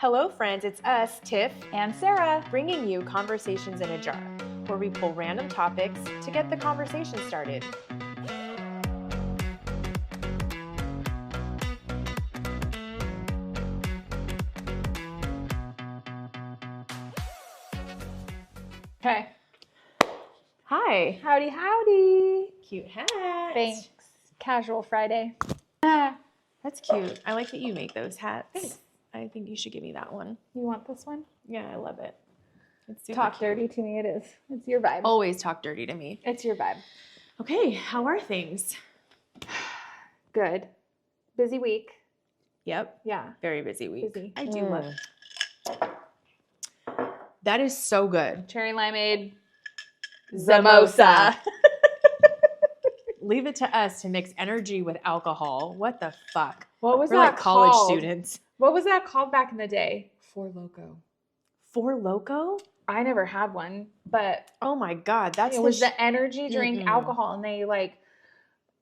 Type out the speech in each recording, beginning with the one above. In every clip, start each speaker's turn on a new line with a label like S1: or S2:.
S1: Hello, friends. It's us, Tiff,
S2: and Sarah,
S1: bringing you Conversations in a Jar, where we pull random topics to get the conversation started.
S2: Okay.
S1: Hi.
S2: Howdy, howdy.
S1: Cute hat.
S2: Thanks. Casual Friday.
S1: That's cute. I like that you make those hats.
S2: Thanks.
S1: I think you should give me that one.
S2: You want this one?
S1: Yeah, I love it. It's super
S2: Talk
S1: cute.
S2: dirty to me, it is. It's your vibe.
S1: Always talk dirty to me.
S2: It's your vibe.
S1: Okay, how are things?
S2: Good. Busy week.
S1: Yep.
S2: Yeah.
S1: Very busy week.
S2: Busy.
S1: I do love that. Is so good.
S2: Cherry limeade.
S1: Zamosa. Leave it to us to mix energy with alcohol. What the fuck?
S2: What was
S1: We're
S2: that
S1: like college
S2: called?
S1: students.
S2: What was that called back in the day?
S1: Four Loko. Four Loko?
S2: I never had one, but
S1: Oh my God. That's
S2: it was the energy drink
S1: Mm-mm.
S2: alcohol. And they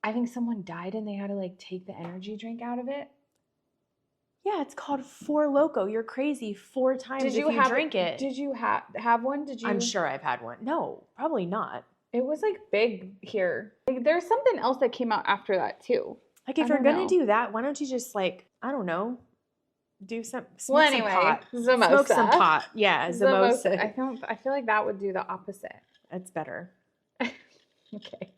S2: I think someone died and they had to take the energy drink out of it.
S1: Yeah, it's called Four Loko. You're crazy 4 times if you drink it.
S2: Did you have one? Did you?
S1: I'm sure I've had one. No, probably not.
S2: It was big here. There's something else that came out after that too.
S1: Like if
S2: I
S1: you're
S2: don't
S1: gonna
S2: know.
S1: do that, why don't you just I don't know, do some smoke
S2: Well,
S1: some
S2: anyway,
S1: pot.
S2: Zamosa.
S1: Smoke some pot. Yeah, Zamosa.
S2: I feel like that would do the opposite.
S1: That's better.
S2: Okay.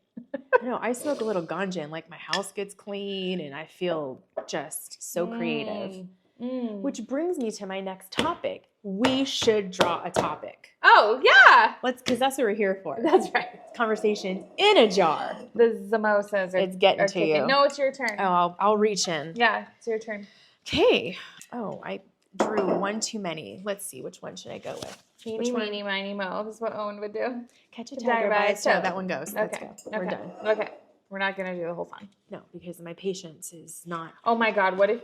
S1: No, I smoke a little ganja and my house gets clean and I feel just so creative. Which brings me to my next topic. We should draw a topic.
S2: Oh, yeah.
S1: Because that's what we're here for.
S2: That's right.
S1: Conversation in a jar.
S2: The Zamosas are
S1: It's getting
S2: are
S1: to
S2: kicking.
S1: you.
S2: No, it's your turn.
S1: Oh, I'll reach in.
S2: Yeah, it's your turn.
S1: Okay. Oh, I drew one too many. Let's see. Which one should I go with?
S2: Eeny, meeny, miny, mo. This is what Owen would do.
S1: Catch a tiger by its tail. That one goes. Let's
S2: Okay.
S1: go. We're done.
S2: Okay. We're not going to do the whole song.
S1: No, because my patience is not.
S2: Oh my God. What if...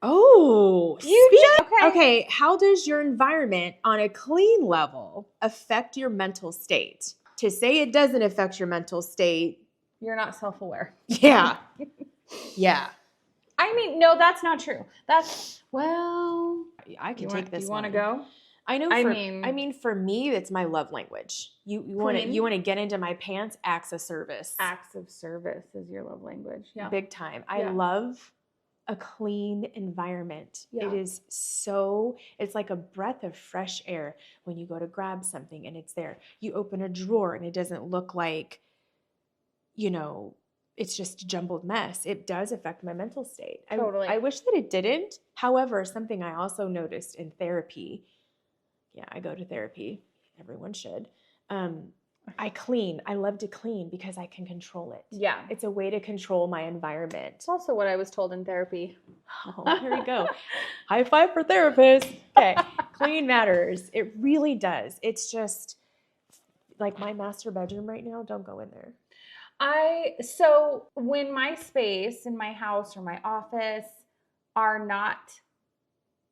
S1: Oh,
S2: Okay.
S1: Okay, how does your environment on a clean level affect your mental state? To say it doesn't affect your mental state.
S2: You're not self-aware.
S1: Yeah. Yeah.
S2: I mean, no, that's not true. Well,
S1: I can take this.
S2: Do you want to
S1: one.
S2: go?
S1: I know. For me, that's my love language. You want to get into my pants? Acts of service.
S2: Acts of service is your love language. Yeah.
S1: Big time. I love a clean environment.
S2: Yeah.
S1: It is it's like a breath of fresh air when you go to grab something and it's there. You open a drawer and it doesn't look like, it's just a jumbled mess. It does affect my mental state.
S2: Totally.
S1: I wish that it didn't. However, something I also noticed in therapy, I go to therapy. Everyone should. I clean. I love to clean because I can control it.
S2: Yeah.
S1: It's a way to control my environment.
S2: It's also what I was told in therapy.
S1: Oh, here we go. High five for therapists. Okay. Clean matters. It really does. It's just my master bedroom right now. Don't go in there.
S2: So when my space in my house or my office are not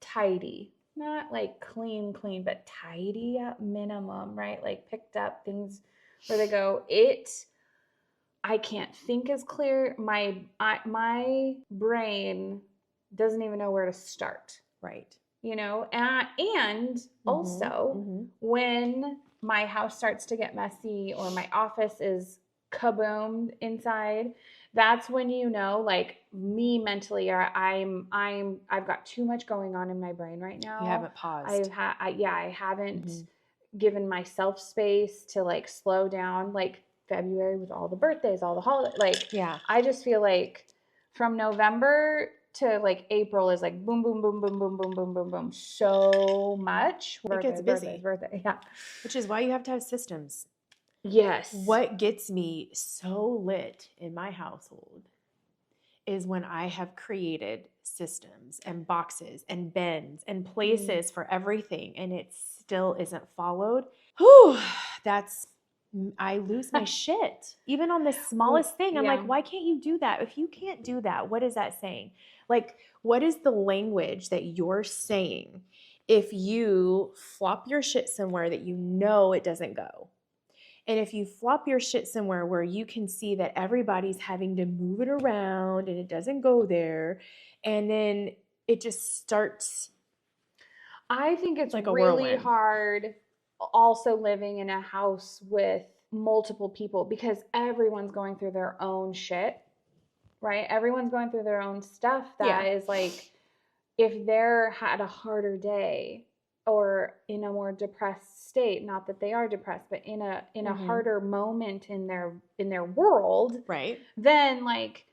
S2: tidy, not clean, but tidy at minimum, right? Picked up things where they go, I can't think as clear. My brain doesn't even know where to start.
S1: Right.
S2: And also when my house starts to get messy or my office is kaboomed inside, that's when me mentally, or I've got too much going on in my brain right now.
S1: You haven't paused.
S2: I haven't given myself space to slow down. February with all the birthdays, all the holidays. I just feel from November to April is boom, boom, boom, boom, boom, boom, boom, boom, boom. So much.
S1: It gets busy.
S2: Birthday. Yeah.
S1: Which is why you have to have systems.
S2: Yes.
S1: What gets me so lit in my household is when I have created systems and boxes and bins and places for everything and it still isn't followed. Whew, I lose my shit. Even on the smallest thing, I'm why can't you do that? If you can't do that, what is that saying? What is the language that you're saying if you flop your shit somewhere that it doesn't go? And if you flop your shit somewhere where you can see that everybody's having to move it around and it doesn't go there, and then it just starts.
S2: I think it's
S1: like a
S2: really
S1: whirlwind.
S2: hard also living in a house with multiple people because everyone's going through their own shit, right? Everyone's going through their own stuff that is like, if they're had a harder day or in a more depressed state, not that they are depressed, but in a harder moment in their world,
S1: right?
S2: Then like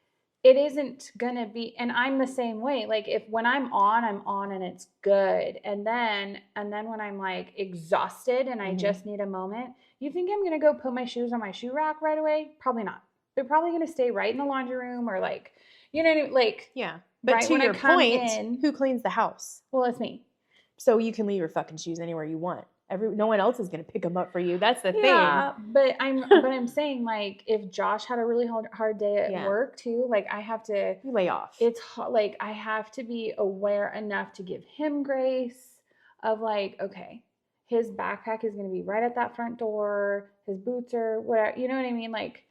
S2: it isn't gonna be, and I'm the same way. Like if when I'm on and it's good. And then when I'm like exhausted and I just need a moment, you think I'm gonna go put my shoes on my shoe rack right away? Probably not. They're probably gonna stay right in the laundry room or like, you know, like
S1: yeah. But
S2: right
S1: to
S2: when
S1: your
S2: I come
S1: point,
S2: in,
S1: who cleans the house?
S2: well, it's me.
S1: So you can leave your fucking shoes anywhere you want. No one else is going to pick them up for you. That's the
S2: Yeah,
S1: thing.
S2: but I'm saying like if Josh had a really hard day at work too, like I have to
S1: you lay off.
S2: It's like I have to be aware enough to give him grace of like, okay, his backpack is going to be right at that front door. His boots are whatever, you know what I mean? Like,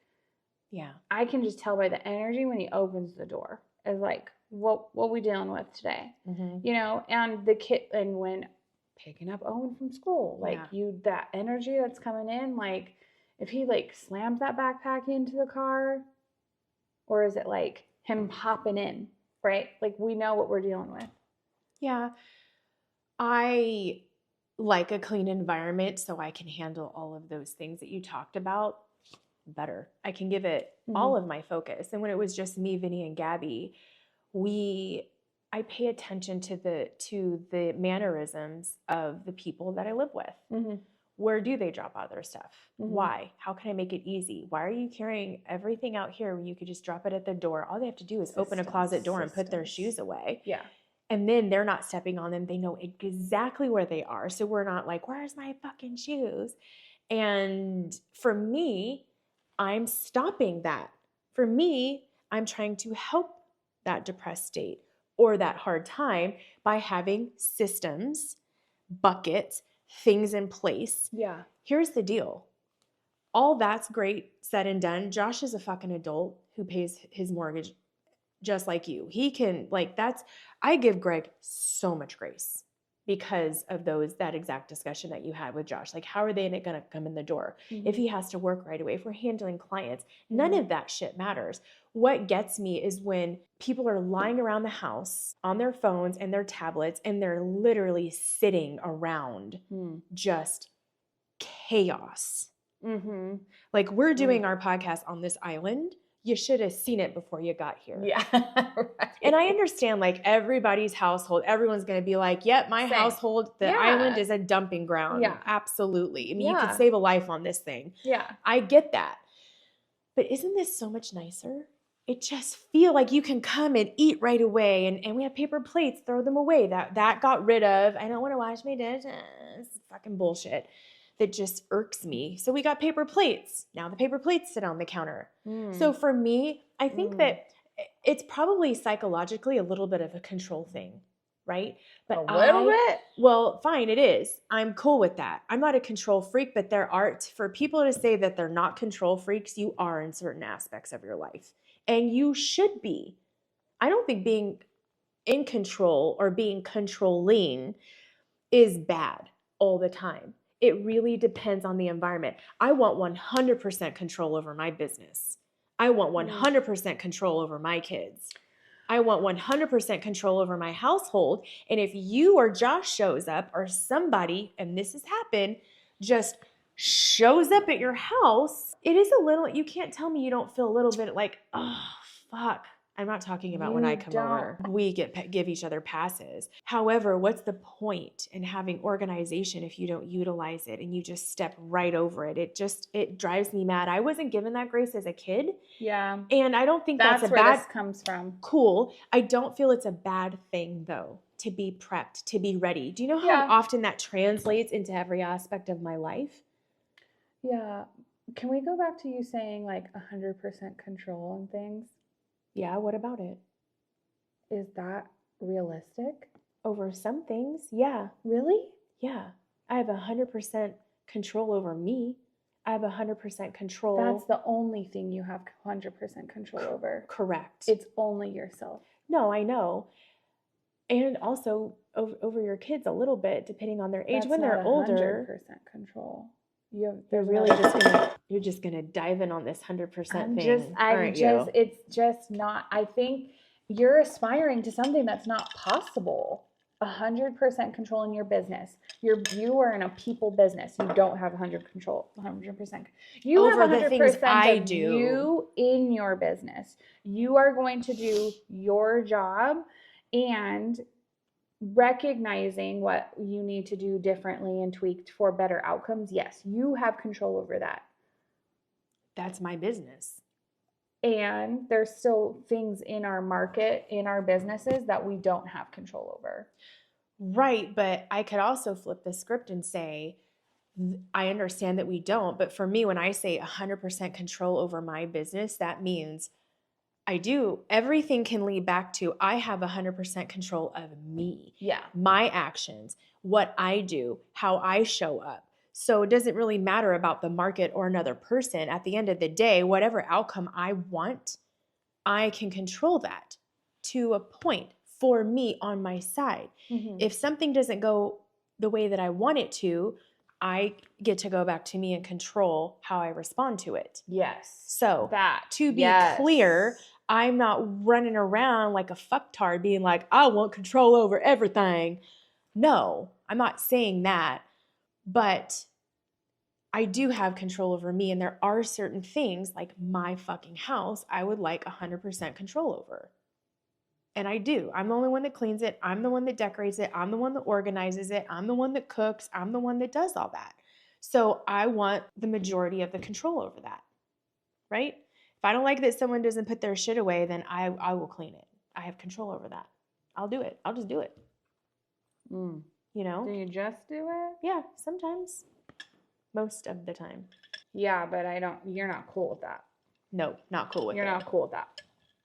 S1: yeah,
S2: I can just tell by the energy when he opens the door is like, what we dealing with today, you know? And the kid, and when picking up Owen from school, like that energy that's coming in, like if he like slams that backpack into the car, or is it like him hopping in, right? Like we know what we're dealing with.
S1: Yeah. I like a clean environment so I can handle all of those things that you talked about better. I can give it all of my focus. And when it was just me, Vinny, and Gabby, I pay attention to the mannerisms of the people that I live with. Where do they drop out their stuff? Why? How can I make it easy? Why are you carrying everything out here when you could just drop it at the door? All they have to do is open a closet door and put their shoes away.
S2: Yeah.
S1: And then they're not stepping on them. They know exactly where they are. So we're not like, where's my fucking shoes? And for me, I'm stopping that. For me, I'm trying to help that depressed state or that hard time by having systems, buckets, things in place.
S2: Yeah.
S1: Here's the deal. All that's great said and done. Josh is a fucking adult who pays his mortgage just like you. He can, like, I give Greg so much grace because of that exact discussion that you had with Josh. Like, how are they going to come in the door if he has to work right away, if we're handling clients? None of that shit matters. What gets me is when people are lying around the house on their phones and their tablets and they're literally sitting around just chaos. Like, we're doing our podcast on this island. You should have seen it before you got here.
S2: Yeah. Right.
S1: And I understand, like, everybody's household, everyone's going to be like, yep, my household, the island is a dumping ground.
S2: Yeah.
S1: Absolutely. I mean, you could save a life on this thing.
S2: Yeah.
S1: I get that. But isn't this so much nicer? It just feel like you can come and eat right away. And we have paper plates, throw them away. That got rid of. I don't want to wash my dishes. It's fucking bullshit. That just irks me. So we got paper plates. Now the paper plates sit on the counter. So for me, I think that it's probably psychologically a little bit of a control thing, right? But
S2: a little bit?
S1: Well, fine, it is. I'm cool with that. I'm not a control freak, but for people to say that they're not control freaks, you are in certain aspects of your life. And you should be. I don't think being in control or being controlling is bad all the time. It really depends on the environment. I want 100% control over my business. I want 100% control over my kids. I want 100% control over my household. And if you or Josh shows up or somebody, and this has happened, just shows up at your house, it is a little, you can't tell me you don't feel a little bit like, oh, fuck. I'm not talking about when I come over. We give each other passes. However, what's the point in having organization if you don't utilize it and you just step right over it? It drives me mad. I wasn't given that grace as a kid.
S2: Yeah.
S1: And I don't think that's a
S2: where
S1: bad.
S2: This comes from.
S1: Cool. I don't feel it's a bad thing though, to be prepped, to be ready. Do you know how often that translates into every aspect of my life?
S2: Yeah. Can we go back to you saying like 100% control on things?
S1: Yeah, what about it?
S2: Is that realistic?
S1: Over some things, yeah.
S2: Really?
S1: Yeah. I have 100% control over me. I have 100% control.
S2: That's the only thing you have 100% control over.
S1: Correct.
S2: It's only yourself.
S1: No, I know. And also over your kids a little bit, depending on their age.
S2: That's
S1: When
S2: not
S1: they're older,
S2: 100% control.
S1: you're just gonna dive in on this 100% thing, aren't you?
S2: It's just not. I think you're aspiring to something that's not possible. 100% control in your business. You are in a people business. You don't have 100 control. 100%. You
S1: Over
S2: have
S1: the things
S2: 100%
S1: I
S2: of
S1: do.
S2: you in your business. You are going to do your job and recognizing what you need to do differently and tweaked for better outcomes. Yes, you have control over that.
S1: That's my business.
S2: And there's still things in our market, in our businesses that we don't have control over.
S1: Right, but I could also flip the script and say, I understand that we don't, but for me, when I say 100% control over my business, that means I do. Everything can lead back to I have 100% control of me.
S2: Yeah.
S1: My actions, what I do, how I show up. So it doesn't really matter about the market or another person. At the end of the day, whatever outcome I want, I can control that to a point for me on my side.
S2: Mm-hmm.
S1: If something doesn't go the way that I want it to, I get to go back to me and control how I respond to it.
S2: Yes.
S1: So
S2: that
S1: to be clear, I'm not running around like a fucktard being like, I want control over everything. No, I'm not saying that. But I do have control over me. And there are certain things like my fucking house I would like 100% control over. And I do. I'm the only one that cleans it. I'm the one that decorates it. I'm the one that organizes it. I'm the one that cooks. I'm the one that does all that. So I want the majority of the control over that, right? If I don't like that someone doesn't put their shit away, then I will clean it. I have control over that. I'll do it. I'll just do it. You know?
S2: Do you just do it?
S1: Yeah, sometimes. Most of the time.
S2: Yeah, but you're not cool with that.
S1: No, not cool with it.
S2: You're not cool with that.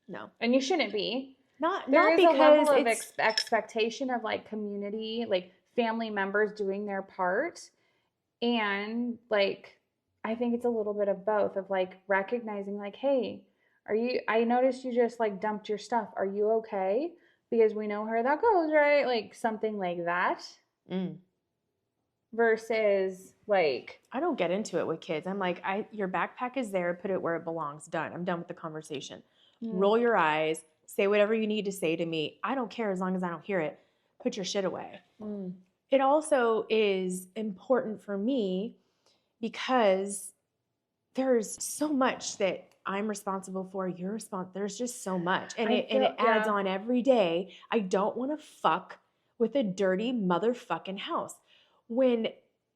S1: No.
S2: And you shouldn't be.
S1: Not
S2: because
S1: because
S2: a level of expectation of like community, like family members doing their part. And like, I think it's a little bit of both of like recognizing like, hey, I noticed you just like dumped your stuff. Are you okay? Because we know where that goes, right? Like something like that. Versus like,
S1: I don't get into it with kids. I'm like, your backpack is there, put it where it belongs. Done. I'm done with the conversation. Roll your eyes, say whatever you need to say to me. I don't care as long as I don't hear it. Put your shit away. It also is important for me because there's so much that I'm responsible for. You're responsible. There's just so much. And it adds on every day. I don't want to fuck with a dirty motherfucking house. When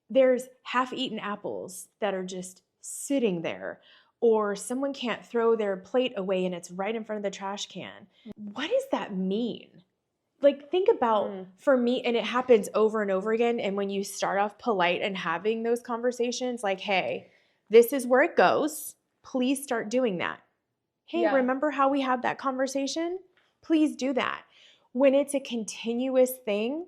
S1: there's half-eaten apples that are just sitting there, or someone can't throw their plate away and it's right in front of the trash can. What does that mean? Like, think about, for me, and it happens over and over again, and when you start off polite and having those conversations, like, hey, this is where it goes. Please start doing that. Hey, remember how we had that conversation? Please do that. When it's a continuous thing,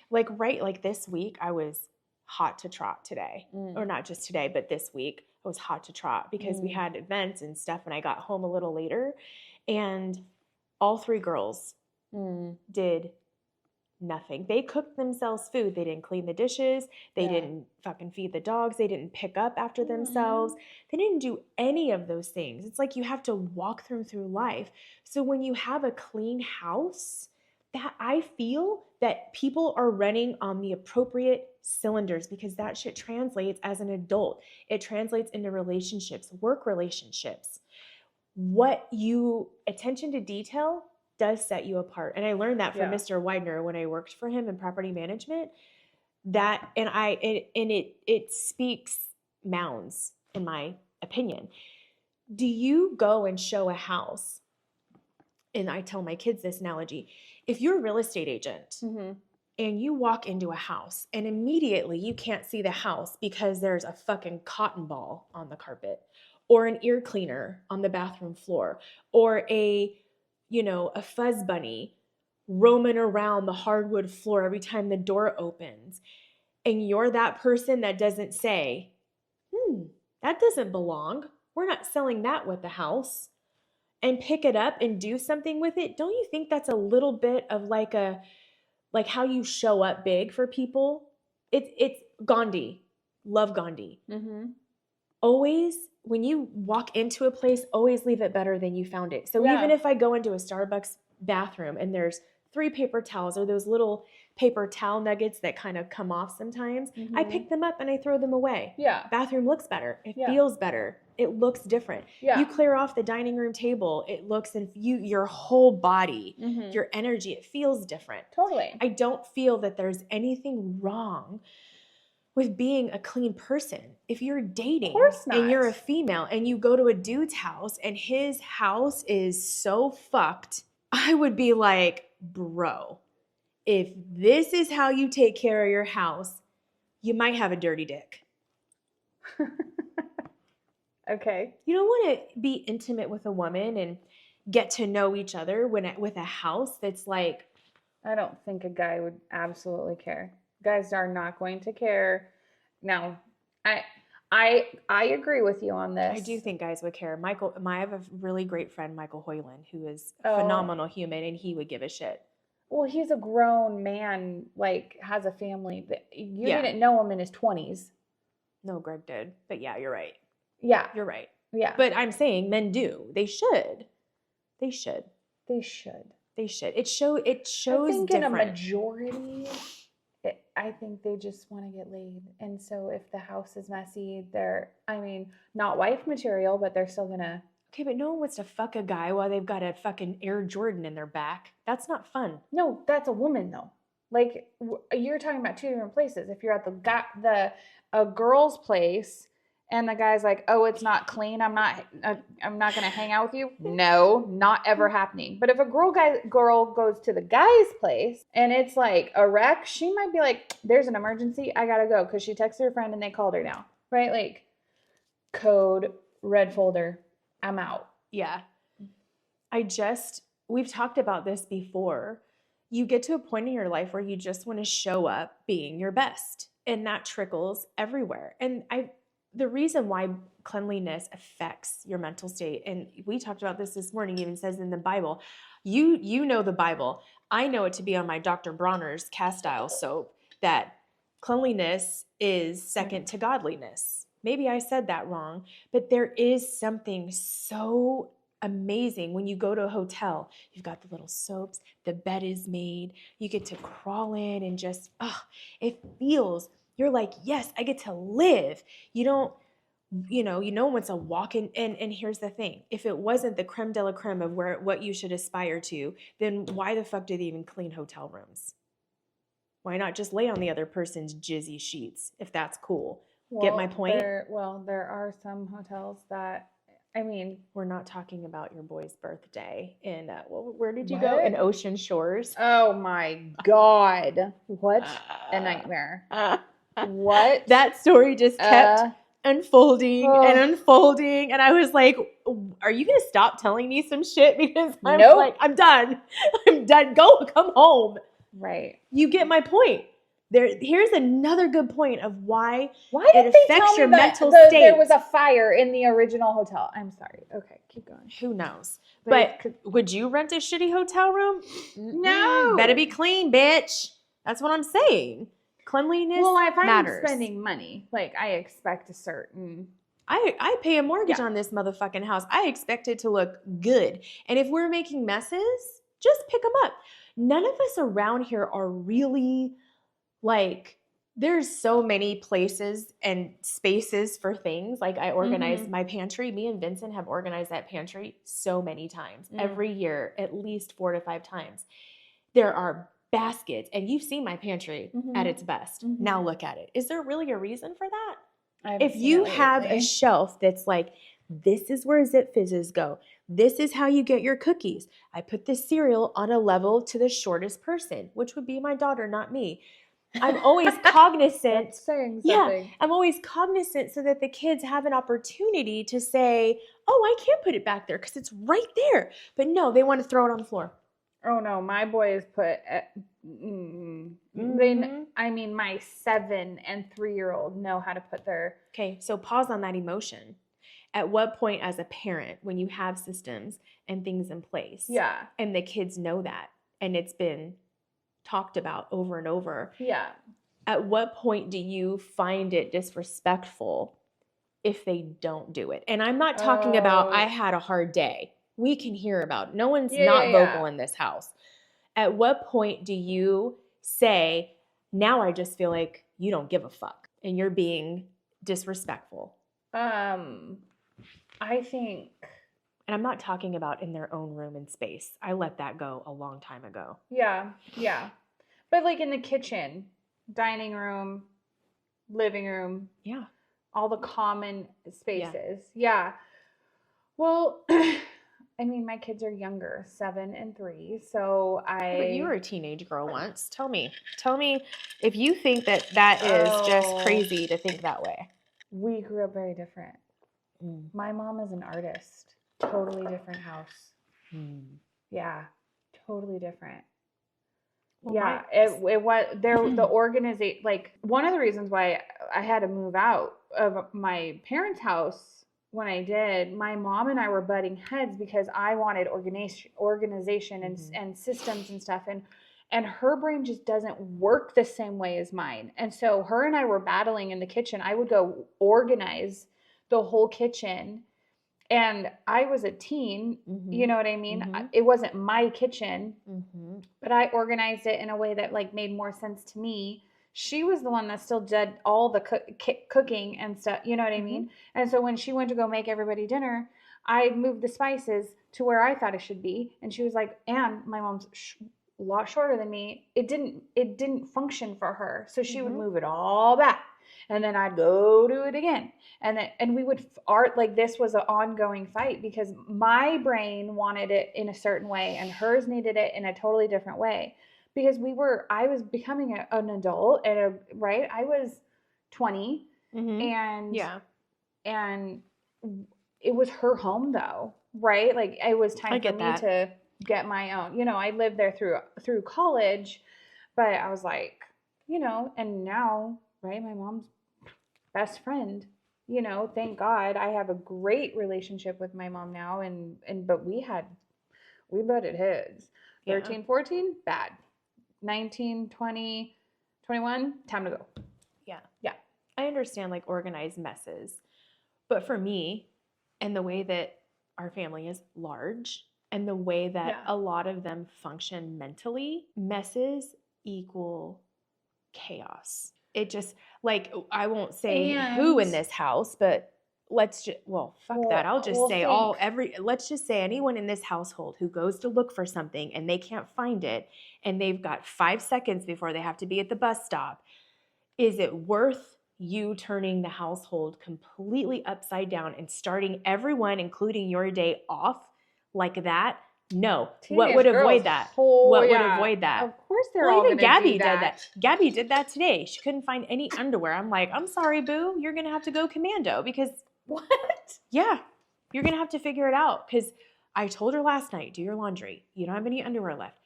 S1: like this week, I was hot to trot today. Or not just today, but this week, I was hot to trot because we had events and stuff, and I got home a little later, and all three girls did nothing. They cooked themselves food. They didn't clean the dishes. They didn't fucking feed the dogs. They didn't pick up after themselves. They didn't do any of those things. It's like you have to walk them through life. So when you have a clean house, that I feel that people are running on the appropriate cylinders because that shit translates as an adult. It translates into relationships, work relationships. Attention to detail does set you apart. And I learned that from Mr. Widener when I worked for him in property management. It speaks mounds, in my opinion. Do you go and show a house? And I tell my kids this analogy. If you're a real estate agent and you walk into a house and immediately you can't see the house because there's a fucking cotton ball on the carpet or an ear cleaner on the bathroom floor or a fuzz bunny roaming around the hardwood floor every time the door opens, and you're that person that doesn't say, that doesn't belong. We're not selling that with the house. and pick it up and do something with it, don't you think that's a little bit of like how you show up big for people? It's Gandhi. Love Gandhi.
S2: Mm-hmm.
S1: Always, when you walk into a place, always leave it better than you found it. So even if I go into a Starbucks bathroom and there's 3 paper towels or those little paper towel nuggets that kind of come off sometimes, I pick them up and I throw them away.
S2: Yeah.
S1: Bathroom looks better. It feels better. It looks different.
S2: Yeah.
S1: You clear off the dining room table. It looks, and your whole body, your energy, it feels different.
S2: Totally.
S1: I don't feel that there's anything wrong with being a clean person. If you're dating and you're a female and you go to a dude's house and his house is so fucked, I would be like, bro, if this is how you take care of your house, you might have a dirty dick.
S2: Okay.
S1: You don't want to be intimate with a woman and get to know each other with a house that's like...
S2: I don't think a guy would absolutely care. Guys are not going to care. Now, I agree with you on this.
S1: I do think guys would care. I have a really great friend, Michael Hoyland, who is a phenomenal human, and he would give a shit.
S2: Well, he's a grown man, like, has a family. You didn't know him in his 20s.
S1: No, Greg did. But yeah, you're right.
S2: Yeah.
S1: You're right.
S2: Yeah.
S1: But I'm saying men do. They should. They should.
S2: They should.
S1: They should. It shows
S2: I think
S1: different.
S2: in a majority, I think they just want to get laid. And so if the house is messy, not wife material, but they're still going to...
S1: Okay, but no one wants to fuck a guy while they've got a fucking Air Jordan in their back. That's not fun.
S2: No, that's a woman, though. Like, you're talking about 2 different places. If you're at a girl's place and the guy's like, oh, it's not clean, I'm not going to hang out with you. No, not ever happening. But if a girl goes to the guy's place and it's like a wreck, she might be like, there's an emergency, I got to go, because she texted her friend and they called her now. Right? Like, code, red folder, I'm out.
S1: Yeah. We've talked about this before. You get to a point in your life where you just want to show up being your best, and that trickles everywhere. And the reason why cleanliness affects your mental state, and we talked about this morning, even says in the Bible, you know the Bible. I know it to be on my Dr. Bronner's cast iron soap, that cleanliness is second to godliness. Maybe I said that wrong, but there is something so amazing when you go to a hotel. You've got the little soaps, the bed is made, you get to crawl in and just, it feels... You're like, yes, I get to live. You don't, what's a walk in. And here's the thing. If it wasn't the creme de la creme of what you should aspire to, then why the fuck do they even clean hotel rooms? Why not just lay on the other person's jizzy sheets if that's cool? Get my point?
S2: There are some hotels that,
S1: we're not talking about your boy's birthday in, where did you go? In Ocean Shores.
S2: Oh my God. What a nightmare. What?
S1: That story just kept unfolding and unfolding. And I was like, are you going to stop telling me some shit? Because I'm like, I'm done. I'm done. Come home.
S2: Right.
S1: You get my point. Here's another good point of why
S2: it affects your mental state. There was a fire in the original hotel. I'm sorry. Okay, keep going.
S1: Who knows? But would you rent a shitty hotel room?
S2: No.
S1: Better be clean, bitch. That's what I'm saying. Cleanliness matters. Well, if I'm
S2: spending money, like, I expect a certain...
S1: I pay a mortgage on this motherfucking house. I expect it to look good. And if we're making messes, just pick them up. None of us around here are really... Like, there's so many places and spaces for things. Like, I organize my pantry. Me and Vincent have organized that pantry so many times. Every year, at least 4 to 5 times. There are baskets, and you've seen my pantry at its best. Now look at it. Is there really a reason for that? If you have a shelf that's like, this is where Zip Fizzes go. This is how you get your cookies. I put the cereal on a level to the shortest person, which would be my daughter, not me. I'm always cognizant.
S2: That's saying something.
S1: Yeah, I'm always cognizant so that the kids have an opportunity to say, oh, I can't put it back there because it's right there. But no, they want to throw it on the floor.
S2: Oh, no, my boys put... my 7 and 3-year-old know how to put their...
S1: Okay, so pause on that emotion. At what point as a parent, when you have systems and things in place,
S2: Yeah.
S1: and the kids know that, and it's been talked about over and over,
S2: Yeah.
S1: at what point do you find it disrespectful if they don't do it? And I'm not talking about, I had a hard day. We can hear about it. No one's not vocal in this house. At what point do you say, now I just feel like you don't give a fuck and you're being disrespectful?
S2: I think,
S1: and I'm not talking about in their own room and space. I let that go a long time ago.
S2: Yeah. But like in the kitchen, dining room, living room.
S1: Yeah.
S2: All the common spaces. Yeah. Well, I mean, my kids are younger, 7 and 3. So
S1: But you were a teenage girl once. Tell me if you think that is just crazy to think that way.
S2: We grew up very different. My mom is an artist. Totally different house. Yeah. Totally different. Well, yeah, it was the organization. Like, one of the reasons why I had to move out of my parents' house when I did, my mom and I were butting heads because I wanted organization and systems and stuff, and her brain just doesn't work the same way as mine. And so her and I were battling in the kitchen. I would go organize the whole kitchen. And I was a teen, you know what I mean? It wasn't my kitchen, but I organized it in a way that like made more sense to me. She was the one that still did all the cooking and stuff, you know what I mean? And so when she went to go make everybody dinner, I moved the spices to where I thought it should be. And she was like, Anne, my mom's a lot shorter than me. It didn't function for her. So she would move it all back. And then I'd go do it again. And we would like, this was an ongoing fight because my brain wanted it in a certain way and hers needed it in a totally different way. Because I was becoming an adult right? I was 20 and it was her home though, right? Like, it was time for me to get my own, I lived there through college, but I was like, and now, right, my mom's best friend, thank God I have a great relationship with my mom now. But we butted heads. 13, 14, bad. 19, 20, 21, time to go. Yeah.
S1: I understand like organized messes, but for me and the way that our family is large and the way that a lot of them function mentally, messes equal chaos. It just, like, I won't say who in this house, but let's just, that. I'll just say let's just say anyone in this household who goes to look for something and they can't find it and they've got 5 seconds before they have to be at the bus stop. Is it worth you turning the household completely upside down and starting everyone, including your day, off like that? No. What would avoid that? What would avoid that?
S2: Of course they're all
S1: even Gabby
S2: do that.
S1: did that. Gabby did that today. She couldn't find any underwear. I'm like, I'm sorry, boo. You're going to have to go commando because
S2: what?
S1: Yeah. You're going to have to figure it out because I told her last night, do your laundry. You don't have any underwear left.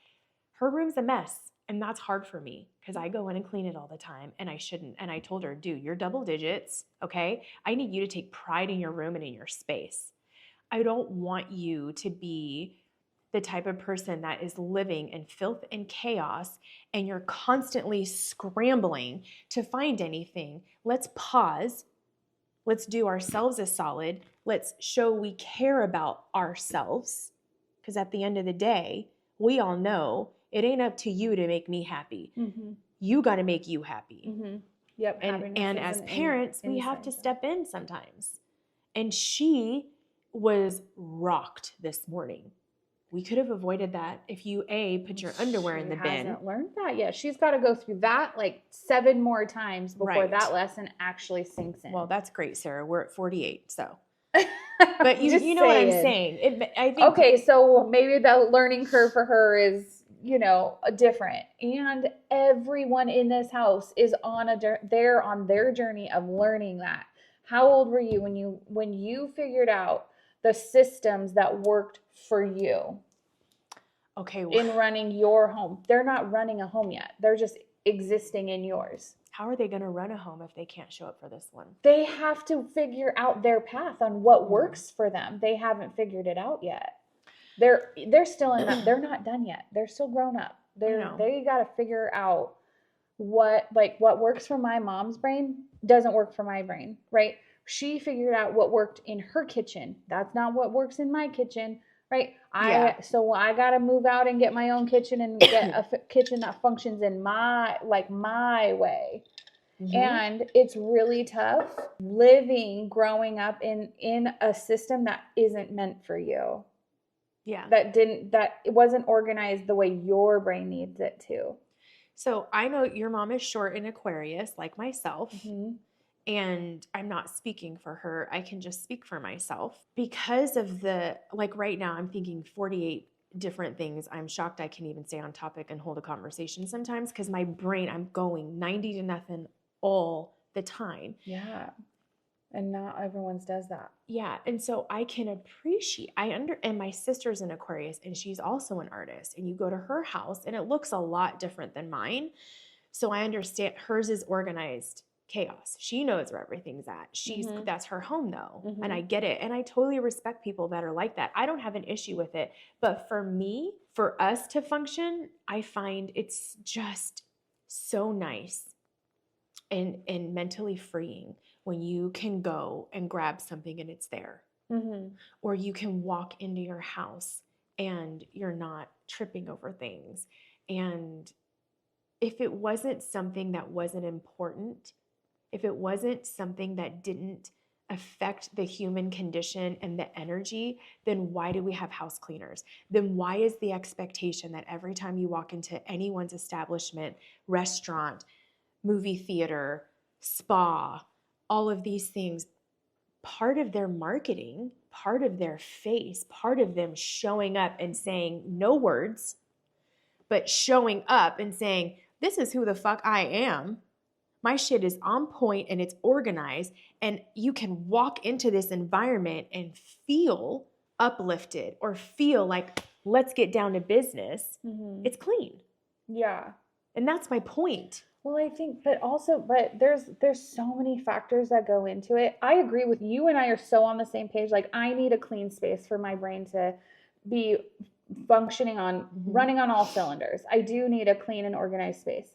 S1: Her room's a mess. And that's hard for me because I go in and clean it all the time and I shouldn't. And I told her, dude, you're double digits, okay? I need you to take pride in your room and in your space. I don't want you to be the type of person that is living in filth and chaos and you're constantly scrambling to find anything. Let's pause. Let's do ourselves a solid. Let's show we care about ourselves because at the end of the day, we all know it ain't up to you to make me happy. You got to make you happy.
S2: Yep.
S1: And as parents, we have to step in sometimes. And she was rocked this morning. We could have avoided that if you put your underwear in the bin. She
S2: hasn't learned that yet. She's got to go through that like 7 more times before that lesson actually sinks in.
S1: Well, that's great, Sarah. We're at 48, so. But you know what I'm saying. I think.
S2: Okay, so maybe the learning curve for her is, different. And everyone in this house is they're on their journey of learning that. How old were you when you figured out the systems that worked for you?
S1: Okay.
S2: In running your home. They're not running a home yet. They're just existing in yours.
S1: How are they going to run a home if they can't show up for this one?
S2: They have to figure out their path on what works for them. They haven't figured it out yet. They're still in that. They're not done yet. They're still grown up. They got to figure out what works for my mom's brain doesn't work for my brain, right? She figured out what worked in her kitchen. That's not what works in my kitchen, right? So I got to move out and get my own kitchen and get a kitchen that functions in my way. Mm-hmm. And it's really tough growing up in a system that isn't meant for you.
S1: Yeah.
S2: That it wasn't organized the way your brain needs it to.
S1: So I know your mom is short in Aquarius, like myself.
S2: Mm-hmm.
S1: And I'm not speaking for her. I can just speak for myself. Because of right now, I'm thinking 48 different things. I'm shocked I can even stay on topic and hold a conversation sometimes because my brain, I'm going 90 to nothing all the time.
S2: Yeah. And not everyone's does that.
S1: Yeah. And so I can appreciate, and my sister's an Aquarius and she's also an artist. And you go to her house and it looks a lot different than mine. So I understand hers is organized chaos. She knows where everything's at. That's her home though. Mm-hmm. And I get it. And I totally respect people that are like that. I don't have an issue with it. But for us to function, I find it's just so nice and mentally freeing when you can go and grab something and it's there. Mm-hmm. Or you can walk into your house and you're not tripping over things. And if it wasn't something that wasn't important, if it wasn't something that didn't affect the human condition and the energy, then why do we have house cleaners? Then why is the expectation that every time you walk into anyone's establishment, restaurant, movie theater, spa, all of these things, part of their marketing, part of their face, part of them showing up and saying no words, but showing up and saying, this is who the fuck I am. My shit is on point and it's organized, and you can walk into this environment and feel uplifted or feel like, let's get down to business. Mm-hmm. It's clean.
S2: Yeah.
S1: And that's my point.
S2: Well, I think, but there's so many factors that go into it. I agree with you, and I are so on the same page. Like, I need a clean space for my brain to be functioning on, running on all cylinders. I do need a clean and organized space.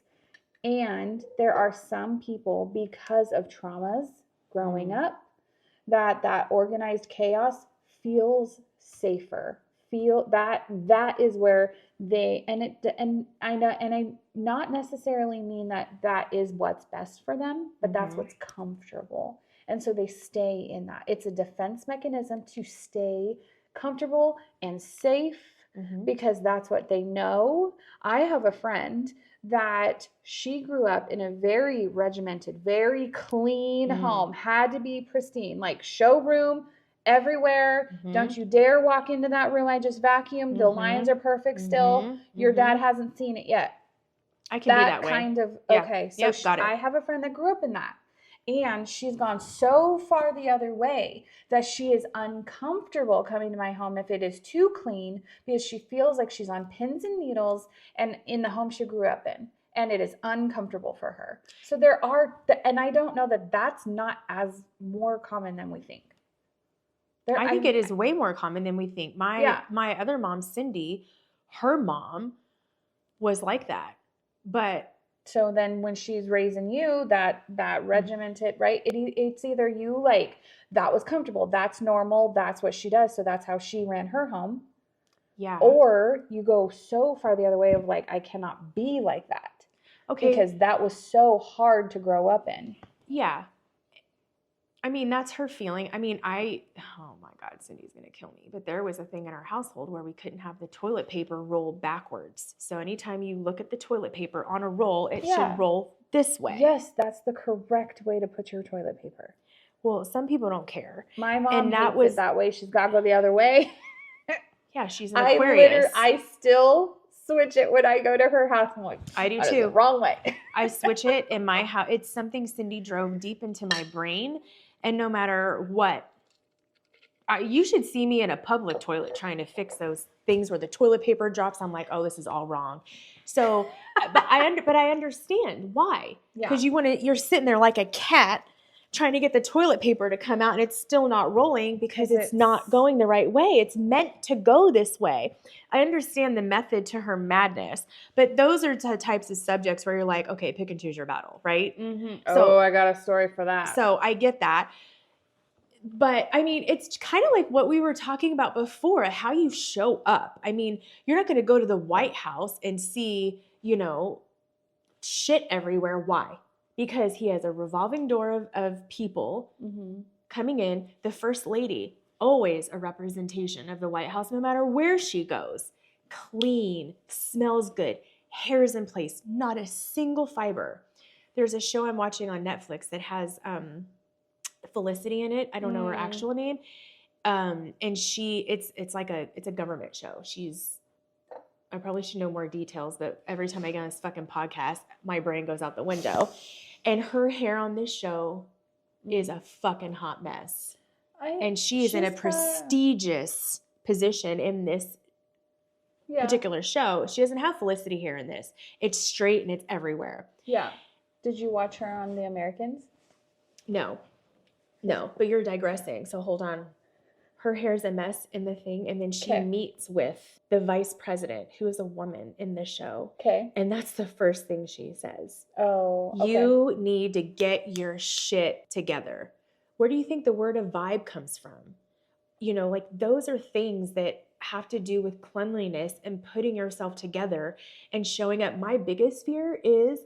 S2: And there are some people, because of traumas growing up, that organized chaos feels safer. Feel that is where they, I not necessarily mean that is what's best for them, but that's what's comfortable. And so they stay in that. It's a defense mechanism to stay comfortable and safe because that's what they know. I have a friend that she grew up in a very regimented, very clean home, had to be pristine, like showroom everywhere. Don't you dare walk into that room I just vacuumed. The lines are perfect still. Your dad hasn't seen it yet.
S1: I can be that way.
S2: Kind of,
S1: yeah.
S2: Okay. So
S1: got it.
S2: I have a friend that grew up in that. And she's gone so far the other way that she is uncomfortable coming to my home if it is too clean, because she feels like she's on pins and needles and in the home she grew up in. And it is uncomfortable for her. So there are, and I don't know that that's not as more common than we think.
S1: I think it is way more common than we think. My other mom, Cindy, her mom was like that. But
S2: so then when she's raising you, that regimented, right? It's either you like, that was comfortable, that's normal, that's what she does, so that's how she ran her home. Yeah. Or you go so far the other way of like, I cannot be like that. Okay. Because that was so hard to grow up in.
S1: Yeah. I mean, that's her feeling. I mean, oh my God, Cindy's going to kill me. But there was a thing in our household where we couldn't have the toilet paper roll backwards. So anytime you look at the toilet paper on a roll, it should roll this way.
S2: Yes, that's the correct way to put your toilet paper.
S1: Well, some people don't care.
S2: My mom hates it that way. She's got to go the other way.
S1: Yeah, she's an Aquarius.
S2: I still switch it when I go to her house. I'm like,
S1: I do too.
S2: The wrong way.
S1: I switch it in my house. It's something Cindy drove deep into my brain. And no matter what, you should see me in a public toilet trying to fix those things where the toilet paper drops. I'm like, oh, this is all wrong. So, but I understand why.
S2: Yeah.
S1: Because you're sitting there like a cat trying to get the toilet paper to come out and it's still not rolling because it's not going the right way. It's meant to go this way. I understand the method to her madness, but those are the types of subjects where you're like, okay, pick and choose your battle, right?
S2: Mm-hmm.
S1: So,
S2: I got a story for that.
S1: So I get that. But I mean, it's kind of like what we were talking about before, how you show up. I mean, you're not going to go to the White House and see, shit everywhere. Why? Because he has a revolving door of people coming in. The first lady, always a representation of the White House, no matter where she goes. Clean, smells good, hair's in place, not a single fiber. There's a show I'm watching on Netflix that has Felicity in it. I don't know her actual name. And it's a government show. I probably should know more details, but every time I get on this fucking podcast, my brain goes out the window. And her hair on this show is a fucking hot mess. And she's in a prestigious position in this particular show. She doesn't have Felicity hair in this. It's straight and it's everywhere.
S2: Yeah. Did you watch her on The Americans?
S1: No, but you're digressing. So hold on. Her hair's a mess in the thing. And then she meets with the vice president, who is a woman in the show.
S2: Okay.
S1: And that's the first thing she says.
S2: Oh, okay.
S1: You need to get your shit together. Where do you think the word of vibe comes from? Those are things that have to do with cleanliness and putting yourself together and showing up. My biggest fear is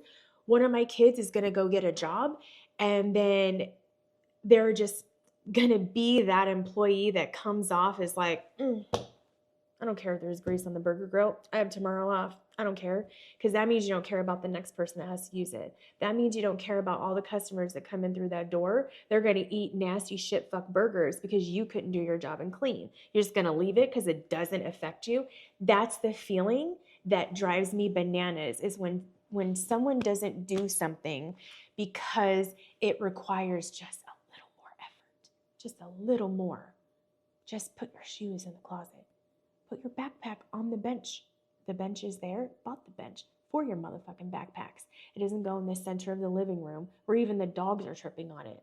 S1: one of my kids is going to go get a job and then they're just going to be that employee that comes off as like, I don't care if there's grease on the burger grill. I have tomorrow off. I don't care. Because that means you don't care about the next person that has to use it. That means you don't care about all the customers that come in through that door. They're going to eat nasty shit fuck burgers because you couldn't do your job and clean. You're just going to leave it because it doesn't affect you. That's the feeling that drives me bananas, is when someone doesn't do something because it requires just a little more effort. Just a little more. Just put your shoes in the closet. Put your backpack on the bench. The bench is there. Bought the bench for your motherfucking backpacks. It doesn't go in the center of the living room where even the dogs are tripping on it.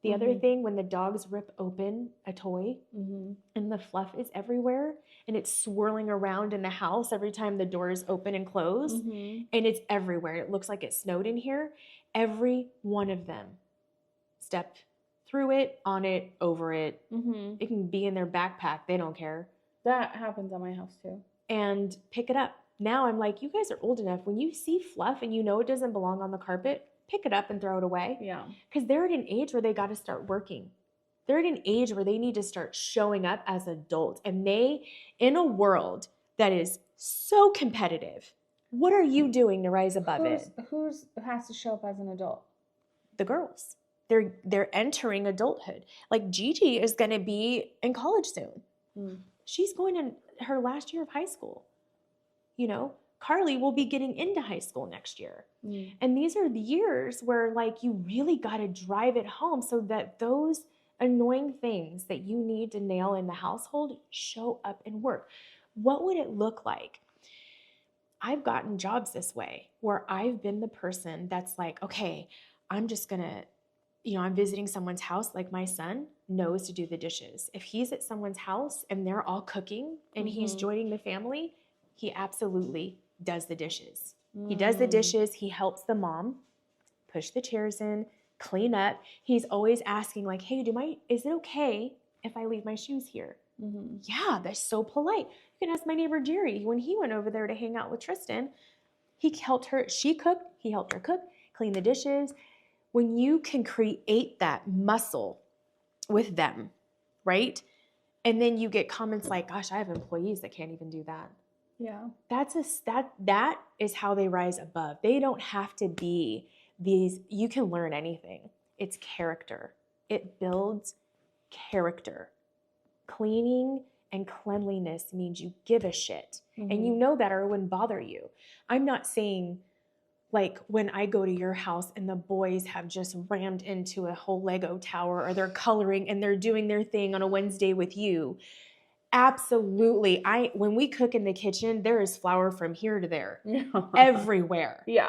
S1: The other thing, when the dogs rip open a toy and the fluff is everywhere and it's swirling around in the house every time the doors open and close and it's everywhere. It looks like it snowed in here. Every one of them step through it, on it, over it. It can be in their backpack. They don't care.
S2: That happens at my house too.
S1: And pick it up. Now I'm like, you guys are old enough. When you see fluff and you know it doesn't belong on the carpet, pick it up and throw it away.
S2: Yeah.
S1: Because they're at an age where they got to start working. They're at an age where they need to start showing up as adults. And they, in a world that is so competitive, what are you doing to rise above it?
S2: Who has to show up as an adult?
S1: The girls. They're entering adulthood. Like Gigi is going to be in college soon. She's going in her last year of high school. Carly will be getting into high school next year. And these are the years where you really got to drive it home so that those annoying things that you need to nail in the household show up and work. What would it look like? I've gotten jobs this way where I've been the person that's like, okay, I'm just going to, I'm visiting someone's house. Like my son knows to do the dishes. If he's at someone's house and they're all cooking and he's joining the family, he absolutely does the dishes. He does the dishes. He helps the mom push the chairs in, clean up. He's always asking hey, is it okay if I leave my shoes here? Yeah, that's so polite. You can ask my neighbor Jerry. When he went over there to hang out with Tristan, he helped her. She cooked. He helped her cook, clean the dishes. When you can create that muscle with them, right? And then you get comments like, gosh, I have employees that can't even do that.
S2: Yeah.
S1: That is how they rise above. They don't have to be these, you can learn anything. It's character. It builds character. Cleaning and cleanliness means you give a shit. And you know that or it wouldn't bother you. I'm not saying when I go to your house and the boys have just rammed into a whole Lego tower or they're coloring and they're doing their thing on a Wednesday with you. Absolutely. When we cook in the kitchen, there is flour from here to there, everywhere.
S2: Yeah.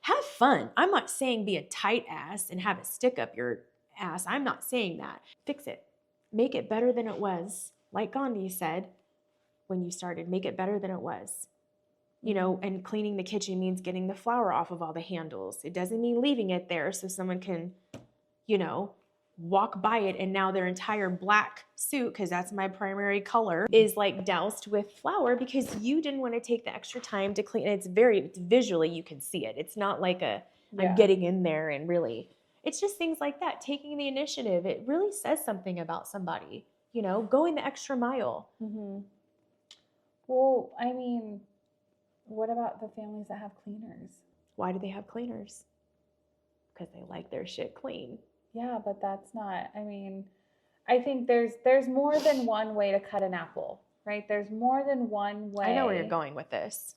S1: Have fun. I'm not saying be a tight ass and have it stick up your ass. I'm not saying that. Fix it. Make it better than it was. Like Gandhi said when you started, make it better than it was. You know, and cleaning the kitchen means getting the flour off of all the handles. It doesn't mean leaving it there so someone can, you know, walk by it and now their entire black suit, because that's my primary color, is like doused with flour because you didn't want to take the extra time to clean. It's visually, you can see it. It's not like I'm getting in there and really, it's just things like that. Taking the initiative, it really says something about somebody, you know, going the extra mile.
S2: Mm-hmm. Well, I mean, what about the families that have cleaners?
S1: Why do they have cleaners? Because they like their shit clean.
S2: Yeah, but that's not, I mean, I think there's more than one way to cut an apple, right? There's more than one way.
S1: I know where you're going with this.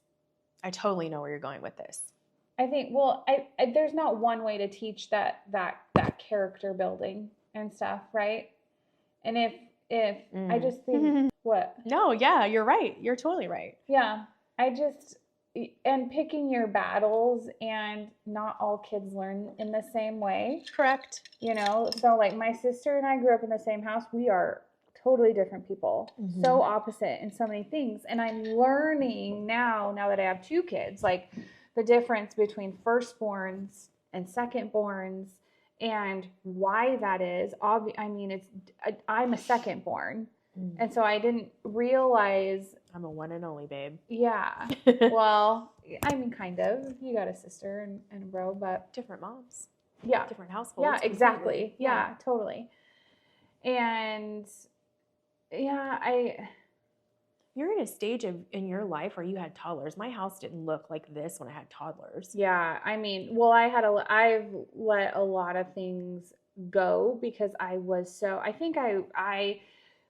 S1: I totally know where you're going with this.
S2: I think, well, I there's not one way to teach that character building and stuff, right? And if I just think, what?
S1: No, yeah, you're right. You're totally right.
S2: Yeah, and picking your battles, and not all kids learn in the same way.
S1: Correct.
S2: You know, so like my sister and I grew up in the same house. We are totally different people, so opposite in so many things. And I'm learning now that I have 2 kids, like the difference between firstborns and secondborns and why that is. I mean, I'm a secondborn. And so I didn't realize.
S1: I'm a one and only, babe.
S2: Yeah. Well, I mean, kind of. You got a sister and a bro, but.
S1: Different moms.
S2: Yeah.
S1: Different households.
S2: Yeah, exactly. Yeah, totally. And yeah,
S1: You're in a stage in your life where you had toddlers. My house didn't look like this when I had toddlers.
S2: Yeah, I mean, well, I've let a lot of things go because I think I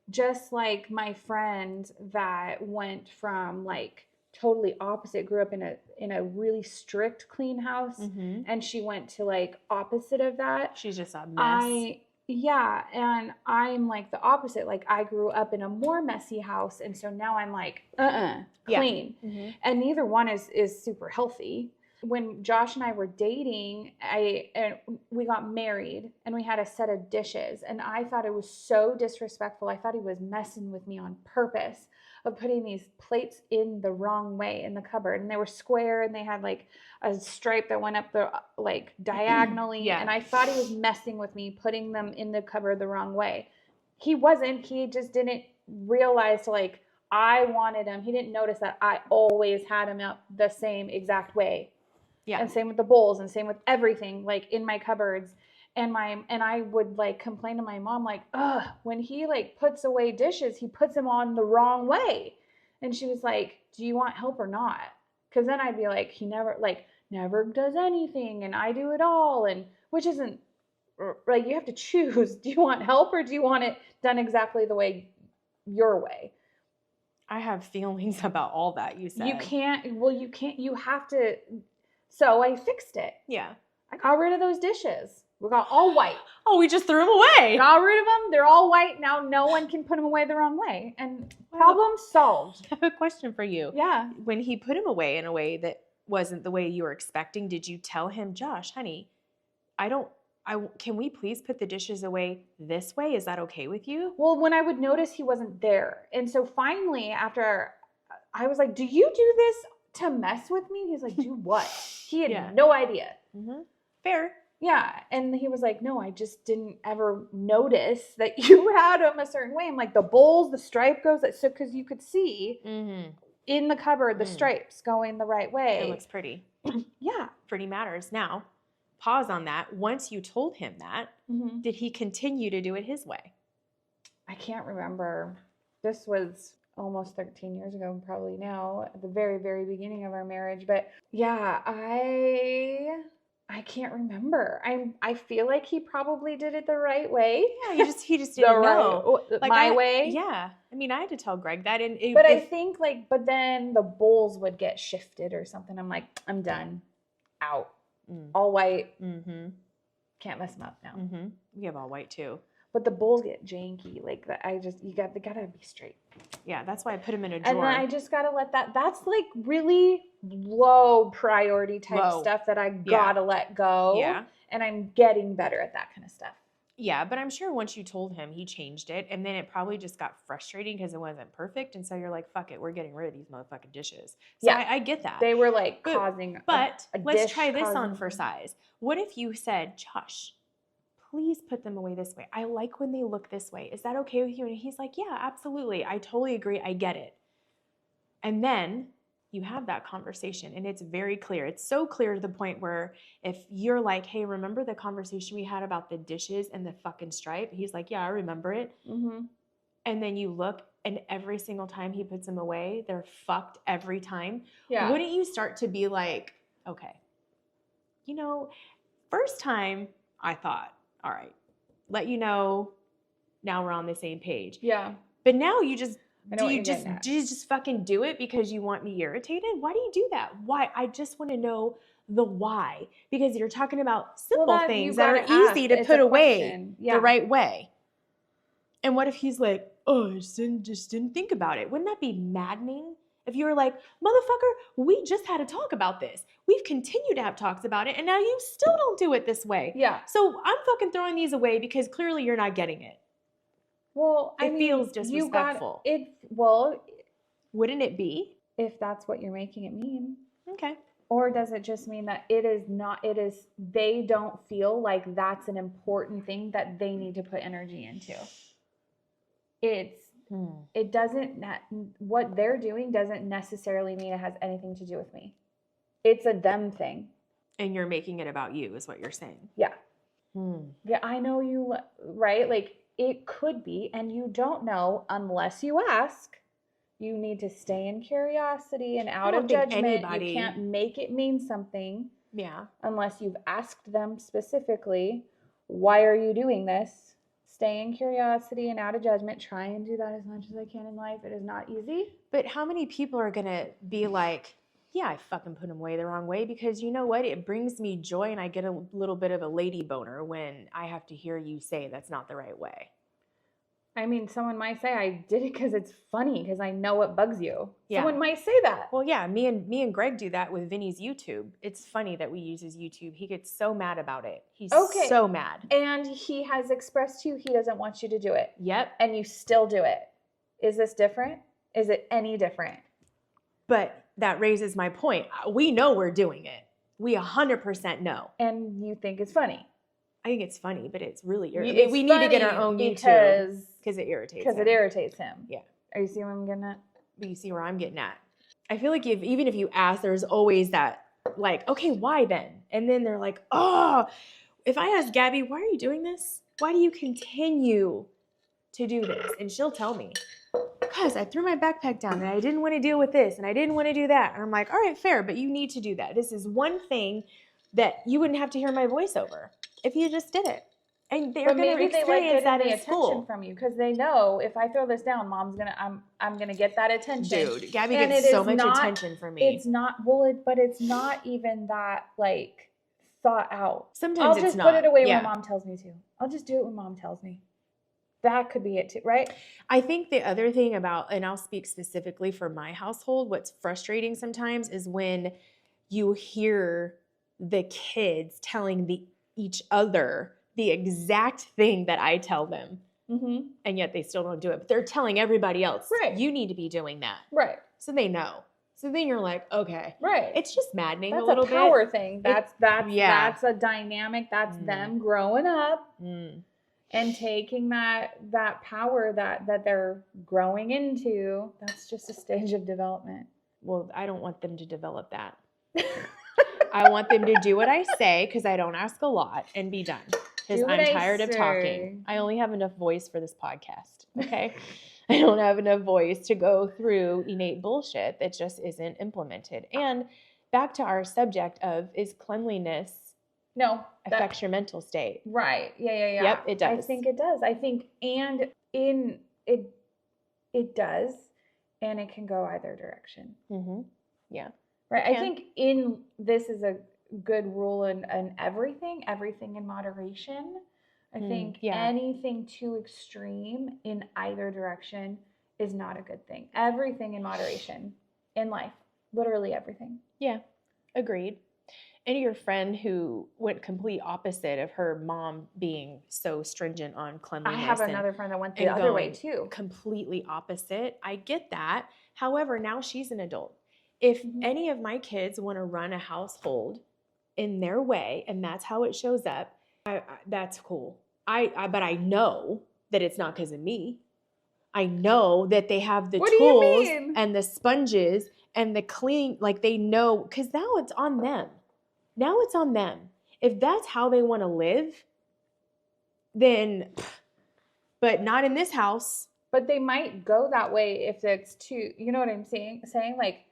S2: just like my friend that went from like totally opposite, grew up in a really strict clean house, and she went to like opposite of that.
S1: She's just a mess.
S2: Yeah, and I'm like the opposite. Like I grew up in a more messy house, and so now I'm like clean. Yeah. And neither one is super healthy. When Josh and I were dating, and we got married and we had a set of dishes, and I thought it was so disrespectful. I thought he was messing with me on purpose of putting these plates in the wrong way in the cupboard, and they were square and they had like a stripe that went up the like diagonally. And I thought he was messing with me, putting them in the cupboard the wrong way. He wasn't. He just didn't realize like I wanted him. He didn't notice that I always had him up the same exact way. Yeah. And same with the bowls and same with everything like in my cupboards. And I would like complain to my mom, like, when he like puts away dishes, he puts them on the wrong way. And she was like, do you want help or not? Because then I'd be like, he never does anything and I do it all. And which isn't like, you have to choose. Do you want help or do you want it done exactly the way your way?
S1: I have feelings about all that you said.
S2: You have to. So I fixed it. Yeah. I got rid of those dishes. We got all white.
S1: Oh, we just threw them away.
S2: Got rid of them. They're all white. Now no one can put them away the wrong way. And problem solved.
S1: I have a question for you.
S2: Yeah.
S1: When he put them away in a way that wasn't the way you were expecting, did you tell him, Josh, honey, can we please put the dishes away this way? Is that okay with you?
S2: Well, when I would notice he wasn't there. And so finally, after I was like, do you do this to mess with me? He's like, do what? He had no idea.
S1: Mm-hmm. Fair.
S2: Yeah. And he was like, no, I just didn't ever notice that you had them a certain way. I'm like, the bowls, the stripe goes, so because you could see in the cupboard, the stripes going the right way.
S1: It looks pretty.
S2: Yeah.
S1: Pretty matters. Now, pause on that. Once you told him that, did he continue to do it his way?
S2: I can't remember. This was almost 13 years ago, probably now, at the very, very beginning of our marriage. But yeah, I can't remember. I feel like he probably did it the right way.
S1: Yeah, he just didn't know.
S2: Like my way?
S1: Yeah. I mean, I had to tell Greg that.
S2: I think but then the bowls would get shifted or something. I'm like, I'm done. Out. All white. Can't mess them up now.
S1: We have all white too.
S2: But the bowls get janky. Like they gotta be straight.
S1: Yeah, that's why I put them in a
S2: And
S1: drawer.
S2: then I just gotta let that's like really low priority type
S1: Low.
S2: stuff that I gotta let go.
S1: Yeah.
S2: And I'm getting better at that kind of stuff.
S1: Yeah, but I'm sure once you told him, he changed it. And then it probably just got frustrating because it wasn't perfect. And so you're like, fuck it, we're getting rid of these motherfucking dishes. So
S2: Yeah.
S1: I get that.
S2: They were like causing
S1: But
S2: a
S1: let's
S2: dish
S1: try this on
S2: causing-
S1: for size. What if you said, Josh, please put them away this way. I like when they look this way. Is that okay with you? And he's like, yeah, absolutely. I totally agree. I get it. And then you have that conversation and it's very clear. It's so clear to the point where if you're like, hey, remember the conversation we had about the dishes and the fucking stripe? He's like, yeah, I remember it.
S2: Mm-hmm.
S1: And then you look and every single time he puts them away, they're fucked every time.
S2: Yeah.
S1: Wouldn't you start to be like, okay, first time I thought, all right, let you know, now we're on the same page.
S2: Yeah.
S1: But now you just
S2: Do you
S1: just fucking do it because you want me irritated? Why do you do that? Why? I just want to know the why. Because you're talking about simple things that are easy to put away the right way. And what if he's like, oh, I just didn't think about it? Wouldn't that be maddening? If you were like, motherfucker, we just had a talk about this. We've continued to have talks about it, and now you still don't do it this way.
S2: Yeah.
S1: So I'm fucking throwing these away because clearly you're not getting it.
S2: Well,
S1: it feels disrespectful. Wouldn't it be?
S2: If that's what you're making it mean.
S1: Okay.
S2: Or does it just mean that they don't feel like that's an important thing that they need to put energy into? What they're doing doesn't necessarily mean it has anything to do with me. It's a them thing.
S1: And you're making it about you is what you're saying.
S2: Yeah. Yeah, I know you, right? Like it could be, and you don't know unless you ask. You need to stay in curiosity and out of judgment. You can't make it mean something.
S1: Yeah.
S2: Unless you've asked them specifically, why are you doing this? Stay in curiosity and out of judgment. Try and do that as much as I can in life. It is not easy.
S1: But how many people are going to be like, yeah, I fucking put them away the wrong way because you know what? It brings me joy and I get a little bit of a lady boner when I have to hear you say that's not the right way.
S2: I mean, someone might say I did it because it's funny because I know it bugs you.
S1: Yeah.
S2: Someone might say that.
S1: Well, yeah, me and Greg do that with Vinny's YouTube. It's funny that we use his YouTube. He gets so mad about it. He's so mad.
S2: And he has expressed to you he doesn't want you to do it.
S1: Yep.
S2: And you still do it. Is this different? Is it any different?
S1: But that raises my point. We know we're doing it. We 100% know.
S2: And you think it's funny.
S1: I think it's funny, but it's really irritating. We need to get our own YouTube because it irritates him.
S2: Because it irritates him.
S1: Yeah.
S2: Are you seeing what I'm getting at?
S1: But you see where I'm getting at. I feel like even if you ask, there's always that like, okay, why then? And then they're like, oh, if I ask Gabby, why are you doing this? Why do you continue to do this? And she'll tell me, because I threw my backpack down and I didn't want to deal with this and I didn't want to do that. And I'm like, all right, fair, but you need to do that. This is one thing that you wouldn't have to hear my voice over if you just did it. And they're going to experience that in school
S2: from you because they know if I throw this down, I'm gonna get that attention.
S1: Dude, Gabby gets so much attention from me.
S2: It's not but it's not even that like thought out.
S1: Sometimes
S2: I'll just put it away when mom tells me to. I'll just do it when mom tells me. That could be it too, right?
S1: I think the other thing about, and I'll speak specifically for my household, what's frustrating sometimes is when you hear the kids telling each other the exact thing that I tell them. Mm-hmm. And yet they still don't do it. But they're telling everybody else, right, you need to be doing that. Right. So they know. So then you're like, okay. Right. It's just maddening a little bit.
S2: That's a power thing. That's a dynamic. That's them growing up and taking that power that they're growing into. That's just a stage of development.
S1: Well, I don't want them to develop that. I want them to do what I say because I don't ask a lot and be done. Because I'm tired of talking. I only have enough voice for this podcast. Okay. I don't have enough voice to go through innate bullshit that just isn't implemented. And back to our subject of, is cleanliness affects your mental state?
S2: Right. Yeah.
S1: Yep, it does.
S2: I think it does. I think, and in it does, and it can go either direction. Mm-hmm. Yeah. Right. I think this is a good rule in everything in moderation. I think anything too extreme in either direction is not a good thing. Everything in moderation in life, literally everything.
S1: Yeah, agreed. And your friend who went complete opposite of her mom being so stringent on cleanliness.
S2: I have another friend that went the other way too.
S1: Completely opposite. I get that. However, now she's an adult. If any of my kids want to run a household in their way and that's how it shows up, that's cool. But I know that it's not because of me. I know that they have the tools and the sponges and the clean, like they know, because now it's on them. Now it's on them. If that's how they want to live, then, but not in this house.
S2: But they might go that way if it's too, you know what I'm saying? Like,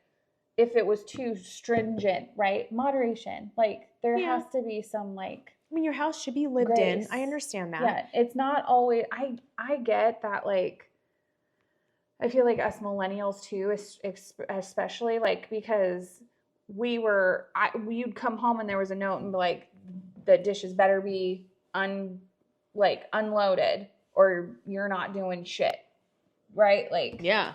S2: if it was too stringent, right? Moderation. Like, there has to be some, like,
S1: I mean, your house should be lived in. I understand that.
S2: Yeah, it's not always, I get that, like, I feel like us millennials too, especially, like, because you'd come home and there was a note and be like, the dishes better be unloaded or you're not doing shit, right? Like,
S1: yeah,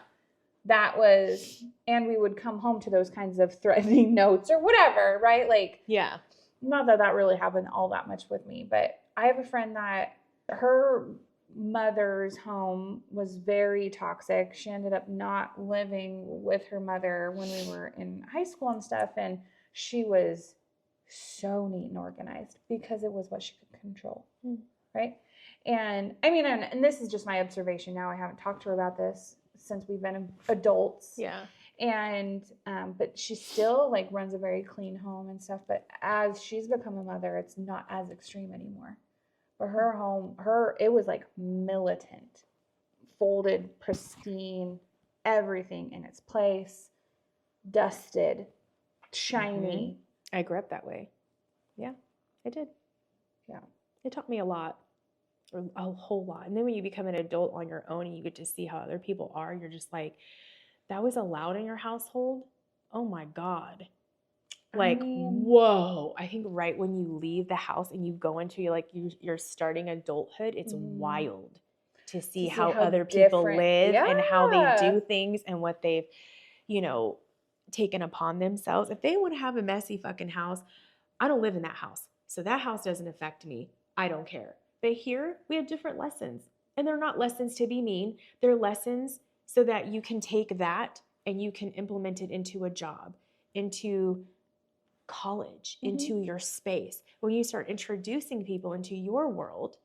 S2: that was, and we would come home to those kinds of threatening notes or whatever, right? Like,
S1: yeah,
S2: not that really happened all that much with me, but I have a friend that her mother's home was very toxic. She ended up not living with her mother when we were in high school and stuff, and she was so neat and organized because it was what she could control, right? And I mean, and this is just my observation now. I haven't talked to her about this since we've been adults.
S1: Yeah.
S2: And but she still, like, runs a very clean home and stuff, but as she's become a mother, it's not as extreme anymore. But her home, it was like militant, folded, pristine, everything in its place, dusted, shiny.
S1: I grew up that way. Yeah, I did.
S2: Yeah.
S1: It taught me a lot, or a whole lot. And then when you become an adult on your own and you get to see how other people are, you're just like, that was allowed in your household? Oh my God. Like, whoa. I think right when you leave the house and you go into you're starting adulthood, it's wild to see how other people live and how they do things and what they've, taken upon themselves. If they want to have a messy fucking house, I don't live in that house. So that house doesn't affect me. I don't care. But here we have different lessons, and they're not lessons to be mean. They're lessons so that you can take that and you can implement it into a job, into college, into your space. When you start introducing people into your world,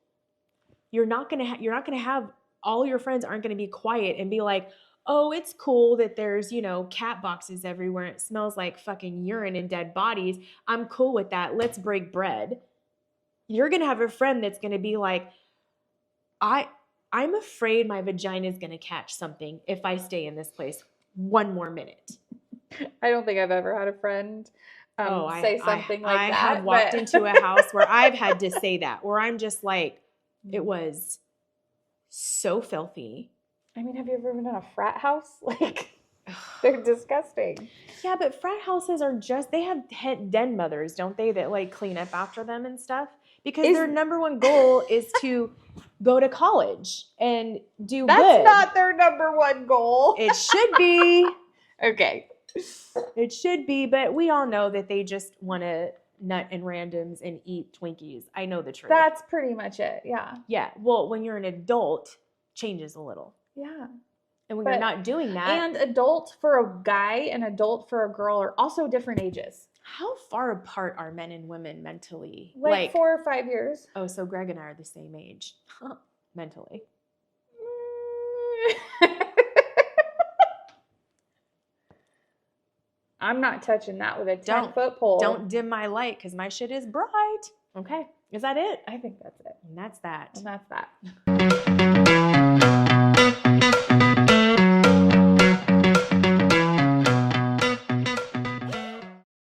S1: you're not going to have all your friends aren't going to be quiet and be like, oh, it's cool that there's, cat boxes everywhere. It smells like fucking urine and dead bodies. I'm cool with that. Let's break bread. You're going to have a friend that's going to be like, I'm afraid my vagina is going to catch something if I stay in this place one more minute.
S2: I don't think I've ever had a friend say something like that.
S1: I have walked into a house where I've had to say that, where I'm just like, it was so filthy.
S2: I mean, have you ever been in a frat house? Like, they're disgusting.
S1: Yeah, but frat houses are they have den mothers, don't they, that like clean up after them and stuff? Because their number one goal is to go to college and do good.
S2: That's not their number one goal.
S1: It should be.
S2: Okay.
S1: It should be, but we all know that they just want to nut in randoms and eat Twinkies. I know the truth.
S2: That's pretty much it, yeah.
S1: Yeah, well, when you're an adult, changes a little.
S2: Yeah.
S1: And when you're not doing that.
S2: And adult for a guy and adult for a girl are also different ages.
S1: How far apart are men and women mentally?
S2: Like 4 or 5 years.
S1: Oh, so Greg and I are the same age. Mentally.
S2: I'm not touching that with a 10-foot pole.
S1: Don't dim my light because my shit is bright. Okay. Is that it?
S2: I think that's it.
S1: And that's that.
S2: And that's that.